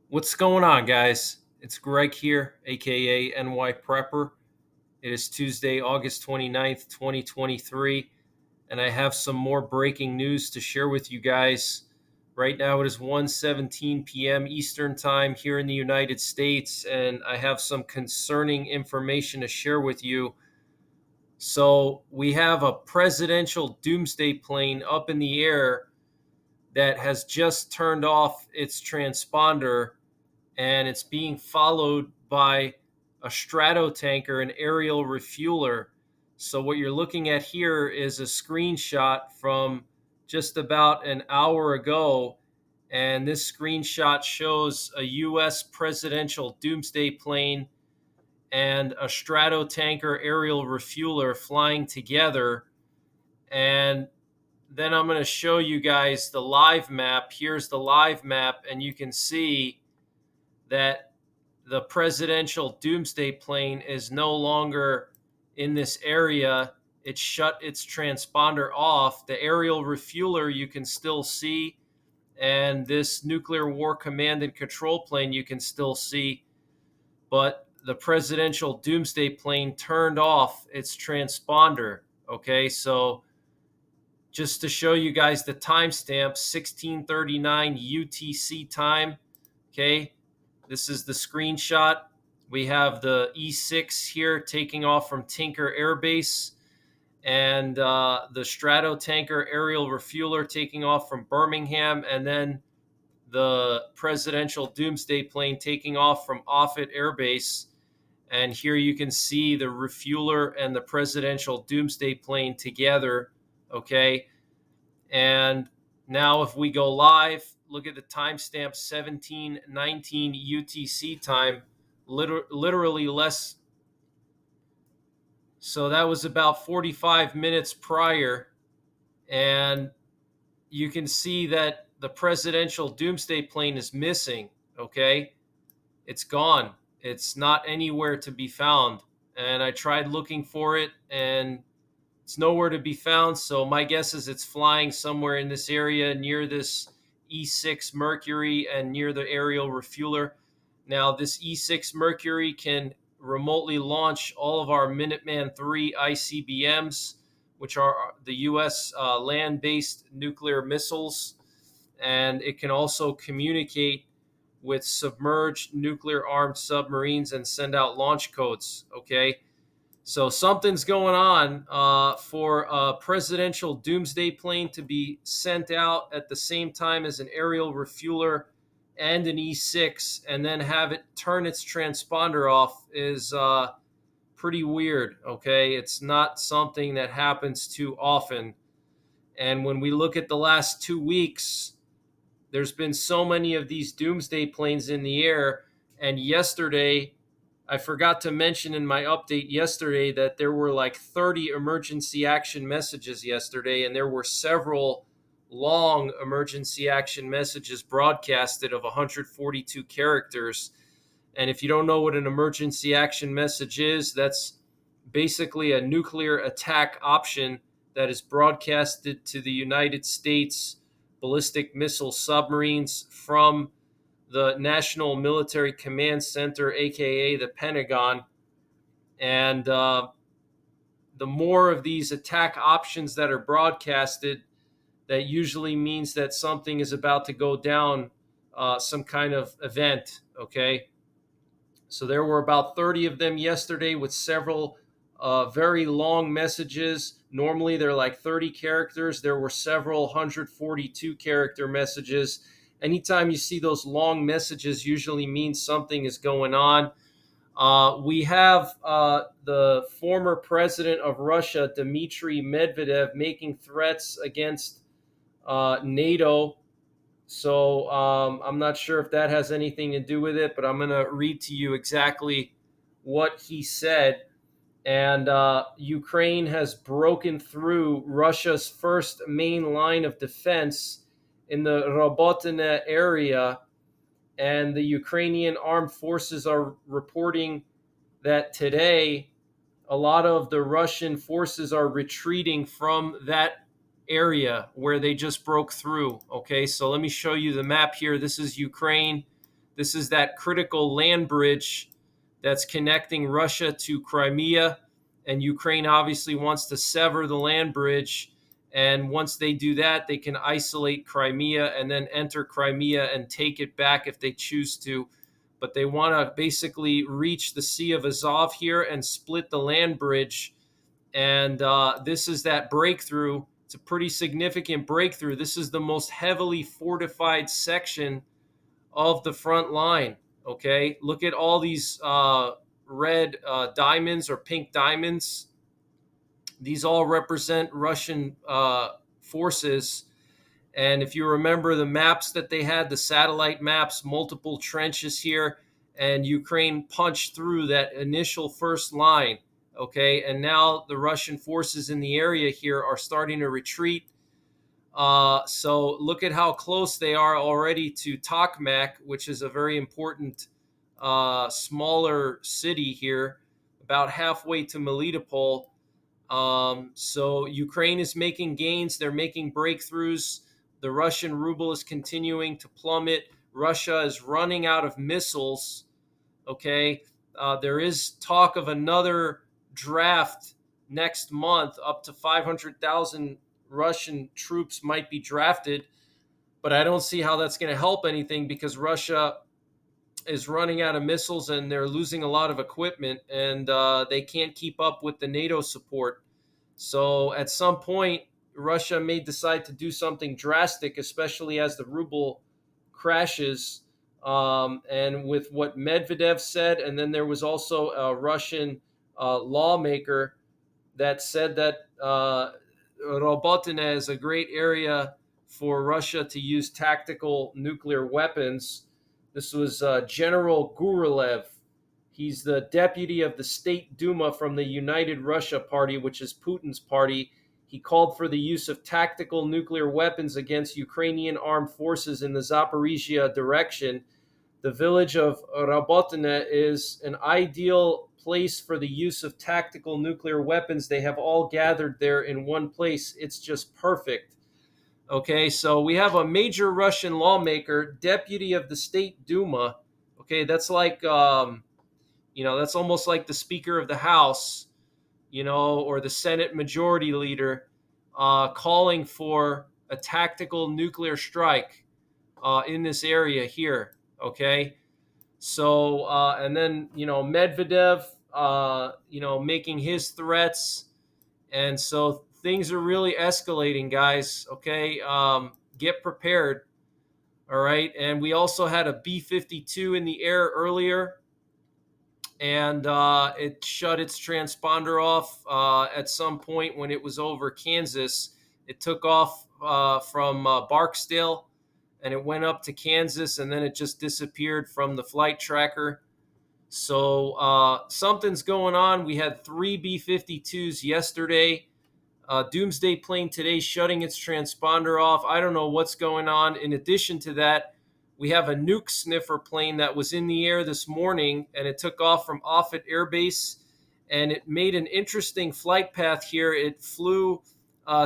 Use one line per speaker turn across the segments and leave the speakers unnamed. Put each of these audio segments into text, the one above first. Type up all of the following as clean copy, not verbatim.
What's going on, guys? It's Greg here, aka NYPrepper. It is Tuesday, August 29th, 2023, and I have some more breaking news to share with you guys. Right now it is 1:17 p.m. Eastern Time here in the United States, and I have some concerning information to share with you. So, we have a presidential doomsday plane up in the air that has just turned off its transponder, and it's being followed by a stratotanker, an aerial refueler. So what you're looking at here is a screenshot from just about an hour ago, and this screenshot shows a US presidential doomsday plane and a stratotanker aerial refueler flying together. And then I'm going to show you guys the live map. Here's the live map, and you can see that the presidential doomsday plane is no longer in this area. It shut its transponder off. The aerial refueler you can still see, and this nuclear war command and control plane you can still see, but the presidential doomsday plane turned off its transponder. Okay, so just to show you guys the timestamp, 1639 UTC time. Okay, this is the screenshot. We have the E6 here taking off from Tinker Air Base, and the Stratotanker aerial refueler taking off from Birmingham, and then the presidential doomsday plane taking off from Offutt Air Base. And here you can see the refueler and the presidential doomsday plane together. Okay, and now if we go live, look at the timestamp, 1719 UTC time, literally less. So that was about 45 minutes prior. And you can see that the presidential doomsday plane is missing. Okay, it's gone. It's not anywhere to be found. And I tried looking for it, and it's nowhere to be found. So my guess is it's flying somewhere in this area near this E6 Mercury and near the aerial refueler. Now, this E6 Mercury can remotely launch all of our Minuteman III ICBMs, which are the U.S. Land-based nuclear missiles. And it can also communicate with submerged nuclear armed submarines and send out launch codes. Okay, so something's going on for a presidential doomsday plane to be sent out at the same time as an aerial refueler and an E6, and then have it turn its transponder off is pretty weird. Okay, it's not something that happens too often. And when we look at the last 2 weeks, there's been so many of these doomsday planes in the air. And yesterday, I forgot to mention in my update yesterday that there were like 30 emergency action messages yesterday, and there were several long emergency action messages broadcasted of 142 characters. And if you don't know what an emergency action message is, that's basically a nuclear attack option that is broadcasted to the United States ballistic missile submarines from the National Military Command Center, aka the Pentagon. And the more of these attack options that are broadcasted, that usually means that something is about to go down, some kind of event. Okay, so there were about 30 of them yesterday with several very long messages. Normally they're like 30 characters. There were several 142 character messages. Anytime you see those long messages, usually means something is going on. We have the former president of Russia, Dmitry Medvedev, making threats against NATO. So I'm not sure if that has anything to do with it, but I'm going to read to you exactly what he said. And Ukraine has broken through Russia's first main line of defense in the Robotyne area. And the Ukrainian armed forces are reporting that today a lot of the Russian forces are retreating from that area where they just broke through. Okay, so let me show you the map here. This is Ukraine. This is that critical land bridge that's connecting Russia to Crimea, and Ukraine obviously wants to sever the land bridge. And once they do that, they can isolate Crimea and then enter Crimea and take it back if they choose to. But they want to basically reach the Sea of Azov here and split the land bridge. And this is that breakthrough. It's a pretty significant breakthrough. This is the most heavily fortified section of the front line. Okay, look at all these red diamonds or pink diamonds. These all represent Russian forces. And if you remember the maps that they had, the satellite maps, multiple trenches here, and Ukraine punched through that initial first line. Okay, and now the Russian forces in the area here are starting to retreat. So look at how close they are already to Tokmak, which is a very important smaller city here, about halfway to Melitopol. So Ukraine is making gains. They're making breakthroughs. The Russian ruble is continuing to plummet. Russia is running out of missiles. Okay. There is talk of another draft next month. Up to 500,000 Russian troops might be drafted. But I don't see how that's going to help anything because Russia is running out of missiles and they're losing a lot of equipment, and they can't keep up with the NATO support. So at some point, Russia may decide to do something drastic, especially as the ruble crashes. And with what Medvedev said, and then there was also a Russian lawmaker that said that Robotyne is a great area for Russia to use tactical nuclear weapons. This was General Gurulev. He's the deputy of the State Duma from the United Russia Party, which is Putin's party. He called for the use of tactical nuclear weapons against Ukrainian armed forces in the Zaporizhia direction. The village of Robotyne is an ideal place for the use of tactical nuclear weapons. They have all gathered there in one place. It's just perfect. Okay, so we have a major Russian lawmaker, deputy of the State Duma. Okay, that's like, that's almost like the Speaker of the House, or the Senate Majority Leader, calling for a tactical nuclear strike in this area here. Okay, so and then Medvedev, making his threats, and so things are really escalating, guys. Okay, get prepared. All right, and we also had a B-52 in the air earlier, and it shut its transponder off at some point when it was over Kansas. It took off from Barksdale, and it went up to Kansas, and then it just disappeared from the flight tracker. So something's going on. We had 3 B-52s yesterday. Doomsday plane today shutting its transponder off. I don't know what's going on. In addition to that, we have a nuke sniffer plane that was in the air this morning, and it took off from Offutt Air Base, and it made an interesting flight path here. It flew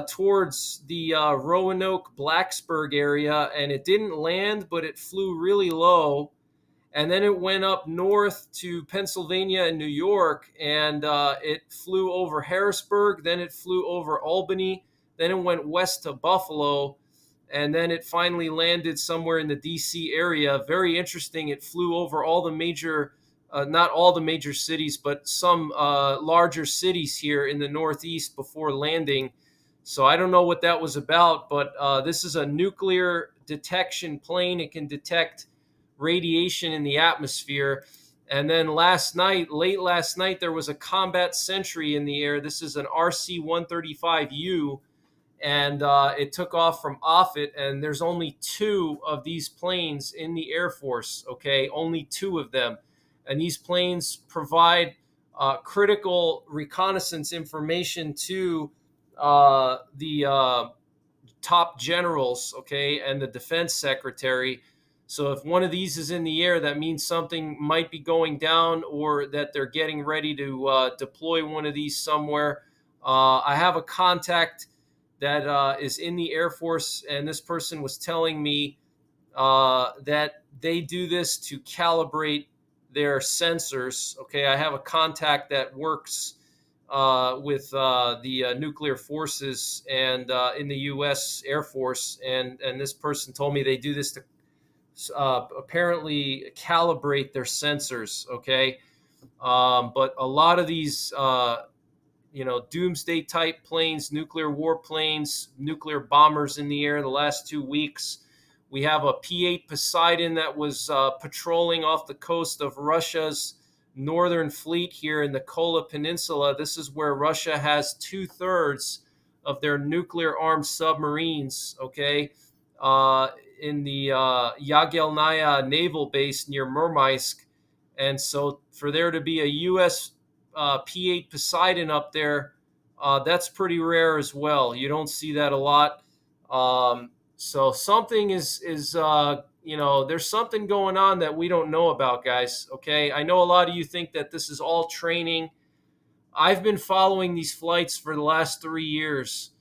towards the Roanoke-Blacksburg area, and it didn't land, but it flew really low. And then it went up north to Pennsylvania and New York, and it flew over Harrisburg. Then it flew over Albany. Then it went west to Buffalo. And then it finally landed somewhere in the D.C. area. Very interesting. It flew over all the major, not all the major cities, but some larger cities here in the Northeast before landing. So I don't know what that was about, but this is a nuclear detection plane. It can detect radiation in the atmosphere. And then late last night, there was a combat sentry in the air. This is an RC-135U, and it took off from Offutt, and there's only 2 of these planes in the Air Force, okay? Only 2 of them. And these planes provide critical reconnaissance information to the top generals, okay, and the defense secretary. So if one of these is in the air, that means something might be going down, or that they're getting ready to deploy one of these somewhere. I have a contact that is in the Air Force, and this person was telling me that they do this to calibrate their sensors. Okay, I have a contact that works with the nuclear forces and in the U.S. Air Force, and this person told me they do this to apparently calibrate their sensors. Okay, but a lot of these doomsday type planes, nuclear warplanes, nuclear bombers in the air the last 2 weeks. We have a P-8 Poseidon that was patrolling off the coast of Russia's northern fleet here in the Kola Peninsula. This is where Russia has 2/3 of their nuclear armed submarines, okay, uh, in the Yagelnaya naval base near Murmansk. And so for there to be a U.S. P-8 Poseidon up there, that's pretty rare as well. You don't see that a lot. So something is there's something going on that we don't know about, guys. Okay, I know a lot of you think that this is all training. I've been following these flights for the last 3 years,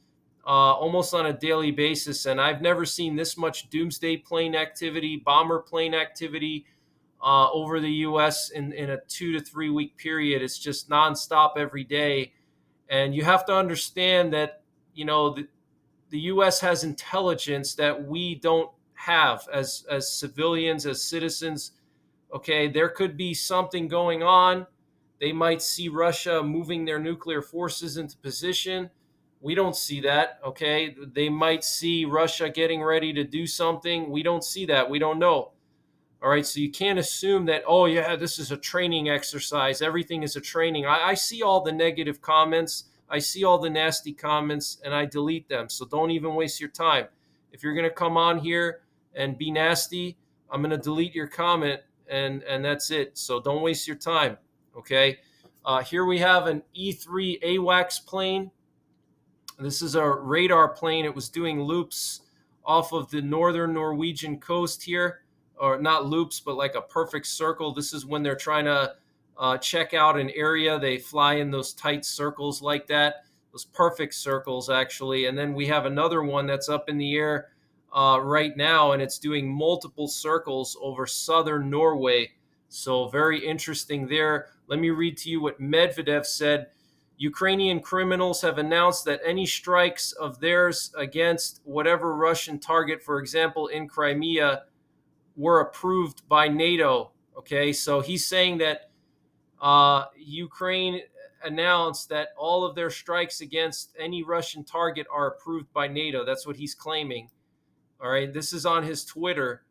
almost on a daily basis, and I've never seen this much doomsday plane activity, bomber plane activity over the U.S. in a 2 to 3 week period. It's just nonstop every day. And you have to understand that, the U.S. has intelligence that we don't have as civilians, as citizens. Okay, there could be something going on. They might see Russia moving their nuclear forces into position. We don't see that. Okay, they might see Russia getting ready to do something. We don't see that. We don't know. All right, so you can't assume that, oh, yeah, this is a training exercise. Everything is a training. I see all the negative comments. I see all the nasty comments, and I delete them. So don't even waste your time. If you're going to come on here and be nasty, I'm going to delete your comment, and that's it. So don't waste your time, okay? Here we have an E-3 AWACS plane. This is a radar plane. It was doing loops off of the northern Norwegian coast here, or not loops, but like a perfect circle. This is when they're trying to check out an area. They fly in those tight circles like that, those perfect circles, actually. And then we have another one that's up in the air right now, and it's doing multiple circles over southern Norway. So very interesting there. Let me read to you what Medvedev said. Ukrainian criminals have announced that any strikes of theirs against whatever Russian target, for example, in Crimea, were approved by NATO. Okay, so he's saying that Ukraine announced that all of their strikes against any Russian target are approved by NATO. That's what he's claiming. All right, this is on his Twitter.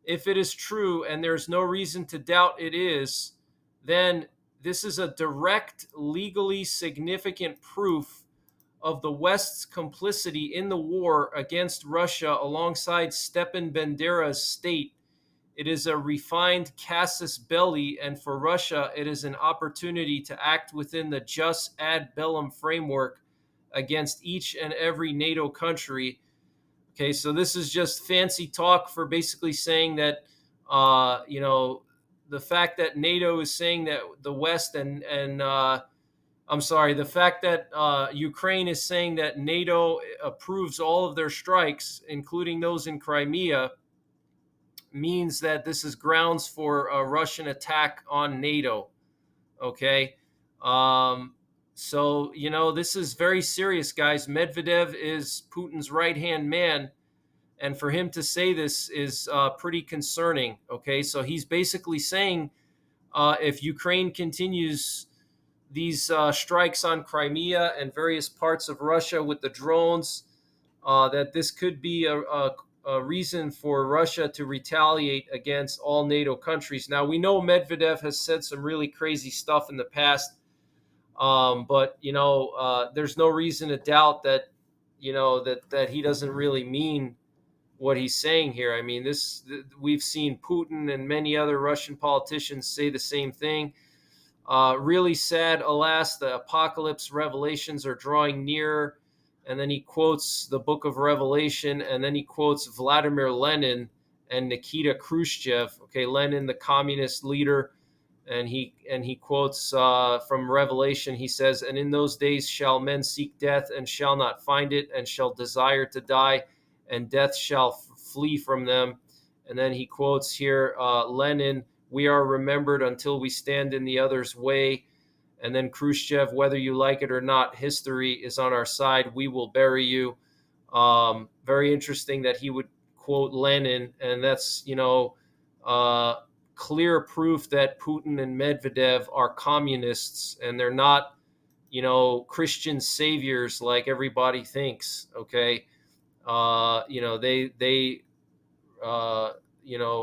If it is true, and there's no reason to doubt it is, then this is a direct, legally significant proof of the West's complicity in the war against Russia alongside Stepan Bandera's state. It is a refined casus belli, and for Russia, it is an opportunity to act within the jus ad bellum framework against each and every NATO country. Okay, so this is just fancy talk for basically saying that, the fact that NATO is saying that the West the fact that Ukraine is saying that NATO approves all of their strikes, including those in Crimea, means that this is grounds for a Russian attack on NATO. Okay. So, this is very serious, guys. Medvedev is Putin's right hand man. And for him to say this is pretty concerning. Okay. So he's basically saying if Ukraine continues these strikes on Crimea and various parts of Russia with the drones, that this could be a reason for Russia to retaliate against all NATO countries. Now, we know Medvedev has said some really crazy stuff in the past, but there's no reason to doubt that that he doesn't really mean what he's saying here. I mean, we've seen Putin and many other Russian politicians say the same thing. Really sad, alas, the apocalypse revelations are drawing near. And then he quotes the book of Revelation, and then he quotes Vladimir Lenin and Nikita Khrushchev. Okay, Lenin, the communist leader, and he quotes from Revelation. He says, "And in those days shall men seek death, and shall not find it, and shall desire to die, and death shall flee from them. And then he quotes here Lenin, "We are remembered until we stand in the other's way." And then Khrushchev, "Whether you like it or not, history is on our side. We will bury you." Very interesting that he would quote Lenin. And that's, uh, clear proof that Putin and Medvedev are communists and they're not, Christian saviors like everybody thinks. Okay. They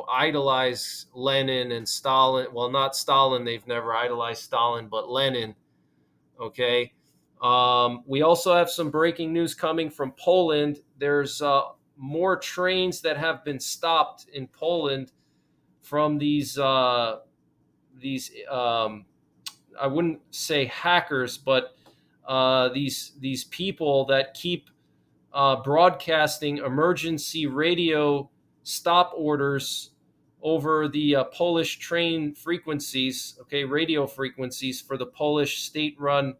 idolize Lenin and Stalin. Well, not Stalin. They've never idolized Stalin, but Lenin. Okay. We also have some breaking news coming from Poland. There's more trains that have been stopped in Poland from these I wouldn't say hackers, but these people that keep broadcasting emergency radio stop orders over the Polish train frequencies, okay, radio frequencies for the Polish state-run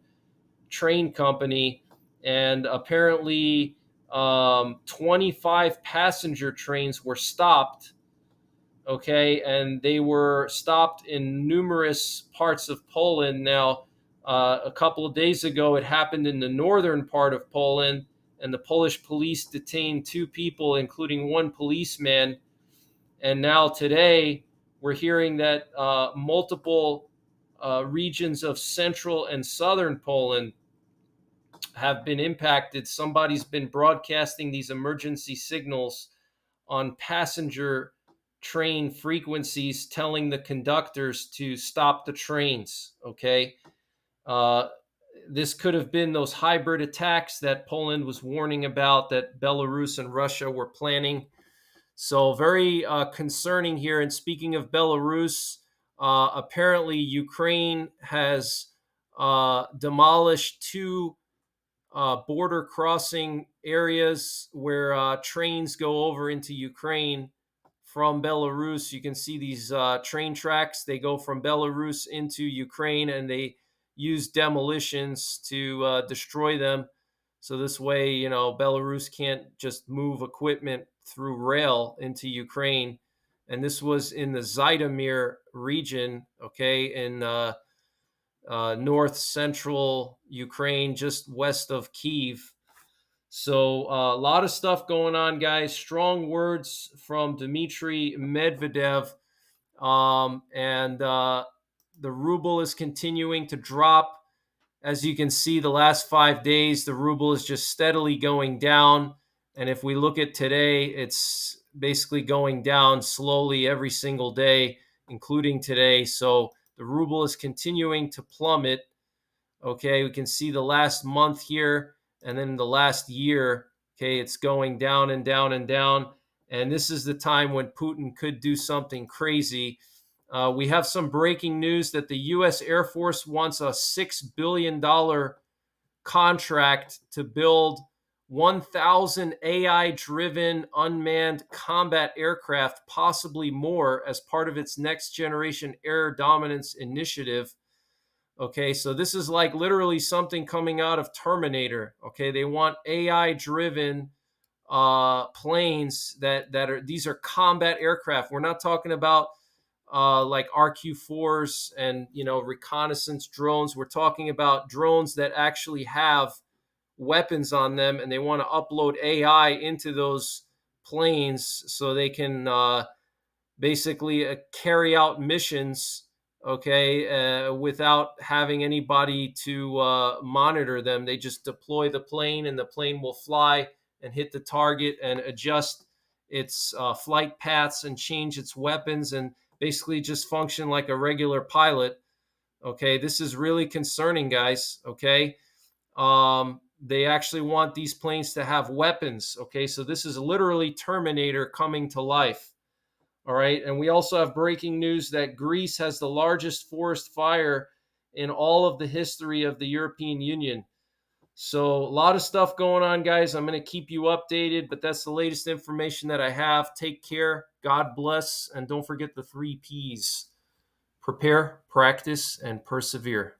train company. And apparently 25 passenger trains were stopped, okay, and they were stopped in numerous parts of Poland. Now, a couple of days ago, it happened in the northern part of Poland, and the Polish police detained 2 people, including 1 policeman. And now today, we're hearing that multiple regions of central and southern Poland have been impacted. Somebody's been broadcasting these emergency signals on passenger train frequencies, telling the conductors to stop the trains. Okay. Uh, this could have been those hybrid attacks that Poland was warning about, that Belarus and Russia were planning. So, very concerning here. And speaking of Belarus, apparently Ukraine has demolished 2 border crossing areas where trains go over into Ukraine from Belarus. You can see these train tracks. They go from Belarus into Ukraine, and they use demolitions to destroy them. So this way, Belarus can't just move equipment through rail into Ukraine. And this was in the Zhytomyr region, okay, in north central Ukraine, just west of Kiev. So a lot of stuff going on, guys. Strong words from Dmitry Medvedev, and the ruble is continuing to drop. As you can see, the last 5 days, the ruble is just steadily going down. And if we look at today, it's basically going down slowly every single day, including today. So the ruble is continuing to plummet. Okay, we can see the last month here, and then the last year. Okay, it's going down and down and down. And this is the time when Putin could do something crazy. We have some breaking news that the U.S. Air Force wants a $6 billion contract to build 1,000 AI-driven unmanned combat aircraft, possibly more, as part of its next generation air dominance initiative. Okay, so this is like literally something coming out of Terminator. Okay, they want AI-driven planes that are, these are combat aircraft. We're not talking about like RQ-4s and reconnaissance drones. We're talking about drones that actually have weapons on them, and they want to upload AI into those planes so they can basically carry out missions, okay, without having anybody to monitor them. They just deploy the plane, and the plane will fly and hit the target and adjust its flight paths and change its weapons, and basically just function like a regular pilot. Okay, this is really concerning, guys. Okay, they actually want these planes to have weapons. Okay, so this is literally Terminator coming to life. All right, and we also have breaking news that Greece has the largest forest fire in all of the history of the European Union. So a lot of stuff going on, guys. I'm going to keep you updated, but that's the latest information that I have. Take care. God bless. And don't forget the 3 Ps: prepare, practice, and persevere.